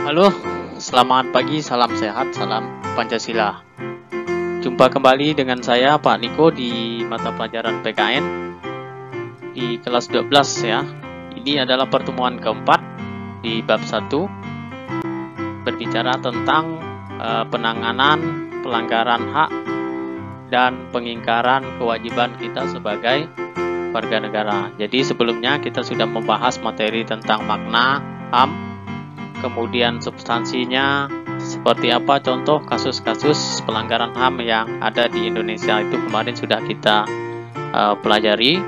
Halo, selamat pagi, salam sehat, salam Pancasila. Jumpa kembali dengan saya Pak Niko di mata pelajaran PKN di kelas 12 ya. Ini adalah pertemuan keempat di bab 1 berbicara tentang penanganan pelanggaran hak dan pengingkaran kewajiban kita sebagai warga negara. Jadi sebelumnya kita sudah membahas materi tentang makna HAM, kemudian substansinya seperti apa, contoh kasus-kasus pelanggaran HAM yang ada di Indonesia itu kemarin sudah kita pelajari.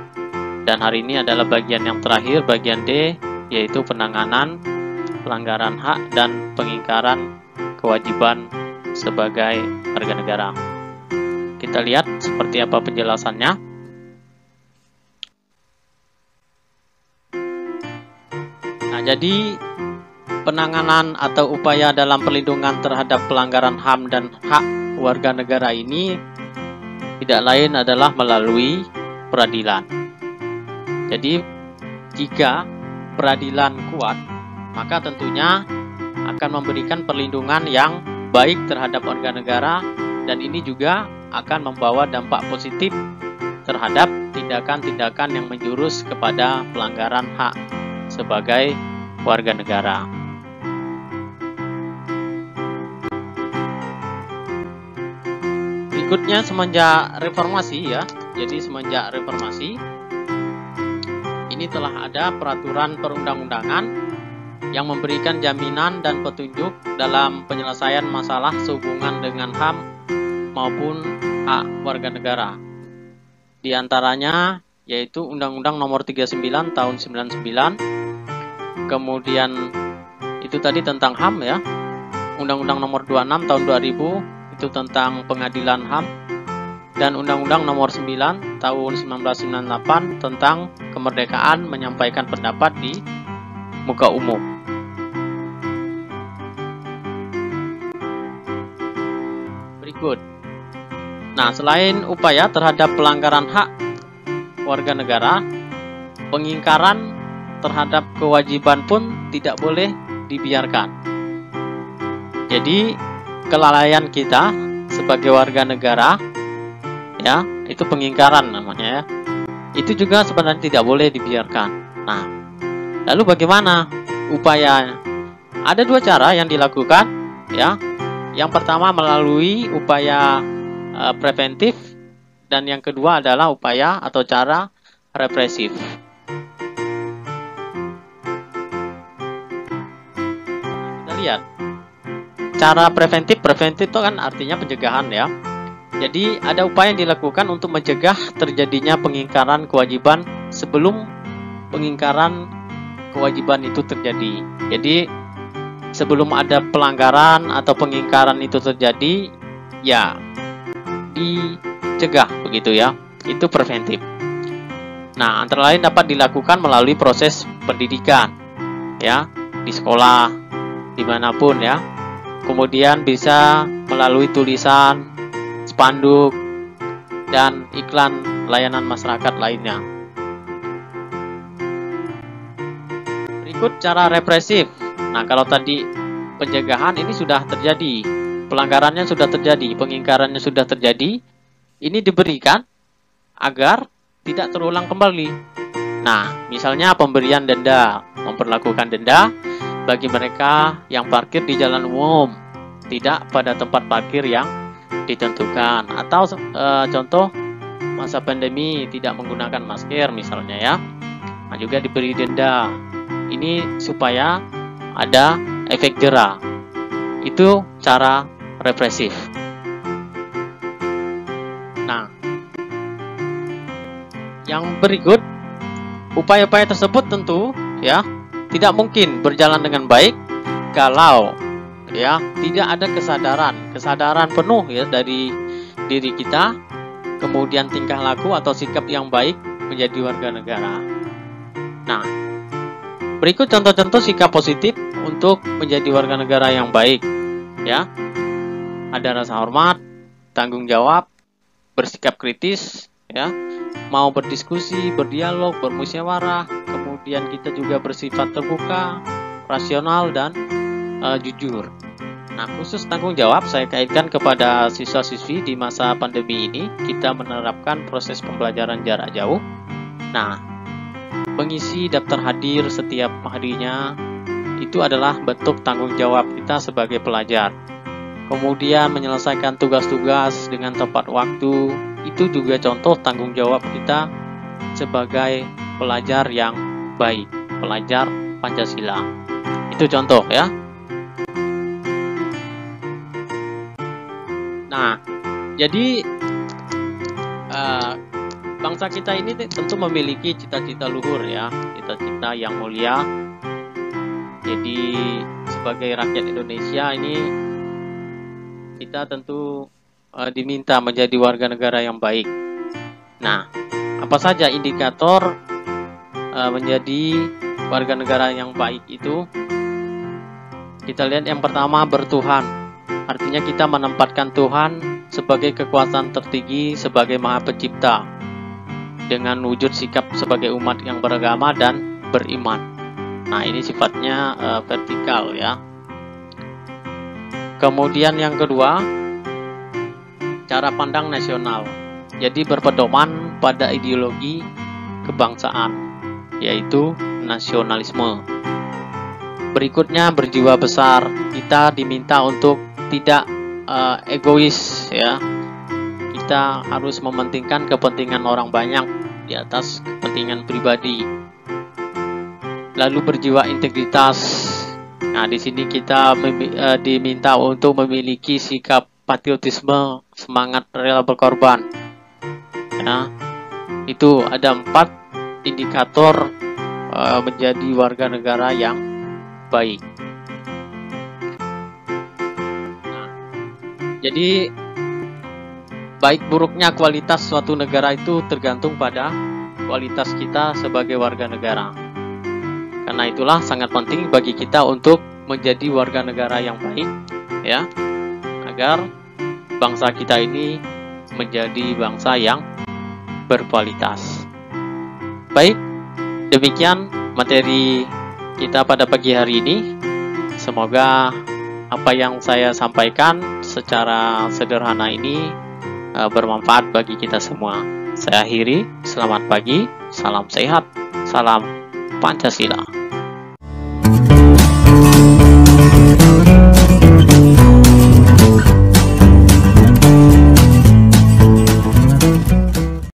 Dan hari ini adalah bagian yang terakhir, bagian D, yaitu penanganan pelanggaran hak dan pengingkaran kewajiban sebagai warga negara. Kita lihat seperti apa penjelasannya. Nah, jadi penanganan atau upaya dalam perlindungan terhadap pelanggaran HAM dan hak warga negara ini tidak lain adalah melalui peradilan. Jadi jika peradilan kuat, maka tentunya akan memberikan perlindungan yang baik terhadap warga negara, dan ini juga akan membawa dampak positif terhadap tindakan-tindakan yang menjurus kepada pelanggaran hak sebagai warga negara. Berikutnya semenjak reformasi ya. Jadi semenjak reformasi ini telah ada peraturan perundang-undangan yang memberikan jaminan dan petunjuk dalam penyelesaian masalah sehubungan dengan HAM maupun hak warga negara. Di antaranya yaitu Undang-Undang Nomor 39 Tahun 99. Kemudian itu tadi tentang HAM ya. Undang-Undang Nomor 26 Tahun 2000 itu tentang pengadilan HAM, dan Undang-Undang Nomor 9 Tahun 1998 tentang kemerdekaan menyampaikan pendapat di muka umum. Berikut. Nah, selain upaya terhadap pelanggaran hak warga negara, pengingkaran terhadap kewajiban pun tidak boleh dibiarkan. Jadi kelalaian kita sebagai warga negara ya, itu pengingkaran namanya ya. Itu juga sebenarnya tidak boleh dibiarkan. Nah, lalu bagaimana upayanya? Ada dua cara yang dilakukan ya. Yang pertama melalui upaya preventif, dan yang kedua adalah upaya atau cara represif. Kita lihat. Cara preventif itu kan artinya pencegahan ya. Jadi ada upaya yang dilakukan untuk mencegah terjadinya pengingkaran kewajiban sebelum pengingkaran kewajiban itu terjadi. Jadi sebelum ada pelanggaran atau pengingkaran itu terjadi, ya dicegah begitu ya. Itu preventif. Nah, antara lain dapat dilakukan melalui proses pendidikan ya, di sekolah, dimanapun ya. Kemudian bisa melalui tulisan, spanduk, dan iklan layanan masyarakat lainnya. Berikut cara represif. Nah, kalau tadi pencegahan ini sudah terjadi, pelanggarannya sudah terjadi, pengingkarannya sudah terjadi, ini diberikan agar tidak terulang kembali. Nah, misalnya pemberian denda, memperlakukan denda bagi mereka yang parkir di jalan umum, tidak pada tempat parkir yang ditentukan, atau contoh masa pandemi tidak menggunakan masker misalnya ya. Nah, juga diberi denda. Ini supaya ada efek jera. Itu cara represif. Nah, yang berikut, upaya-upaya tersebut tentu ya tidak mungkin berjalan dengan baik kalau ya tidak ada kesadaran penuh ya dari diri kita, kemudian tingkah laku atau sikap yang baik menjadi warga negara. Nah, berikut contoh-contoh sikap positif untuk menjadi warga negara yang baik ya. Ada rasa hormat, tanggung jawab, bersikap kritis ya, mau berdiskusi, berdialog, bermusyawarah. Kemudian kita juga bersifat terbuka, rasional, dan jujur. Nah, khusus tanggung jawab saya kaitkan kepada siswa-siswi di masa pandemi ini. Kita menerapkan proses pembelajaran jarak jauh. Nah, mengisi daftar hadir setiap harinya itu adalah bentuk tanggung jawab kita sebagai pelajar. Kemudian menyelesaikan tugas-tugas dengan tepat waktu, itu juga contoh tanggung jawab kita sebagai pelajar yang baik, pelajar Pancasila. Itu contoh ya. Nah, jadi bangsa kita ini tentu memiliki cita-cita luhur ya, cita-cita yang mulia. Jadi sebagai rakyat Indonesia ini kita tentu diminta menjadi warga negara yang baik. Nah, apa saja indikator menjadi warga negara yang baik itu? Kita lihat yang pertama, bertuhan. Artinya kita menempatkan Tuhan sebagai kekuasaan tertinggi, sebagai Maha Pencipta, dengan wujud sikap sebagai umat yang beragama dan beriman. Nah, ini sifatnya vertikal ya. Kemudian yang kedua, cara pandang nasional. Jadi berpedoman pada ideologi kebangsaan, yaitu nasionalisme. Berikutnya, berjiwa besar. Kita diminta untuk tidak egois ya. Kita harus mementingkan kepentingan orang banyak di atas kepentingan pribadi. Lalu berjiwa integritas. Nah, di sini kita diminta untuk memiliki sikap patriotisme, semangat rela berkorban. Ya, itu ada 4 indikator menjadi warga negara yang baik. Jadi baik buruknya kualitas suatu negara itu tergantung pada kualitas kita sebagai warga negara. Karena itulah sangat penting bagi kita untuk menjadi warga negara yang baik ya, agar bangsa kita ini menjadi bangsa yang berkualitas. Baik, demikian materi kita pada pagi hari ini. Semoga apa yang saya sampaikan secara sederhana ini bermanfaat bagi kita semua. Saya akhiri, selamat pagi, salam sehat, salam Pancasila.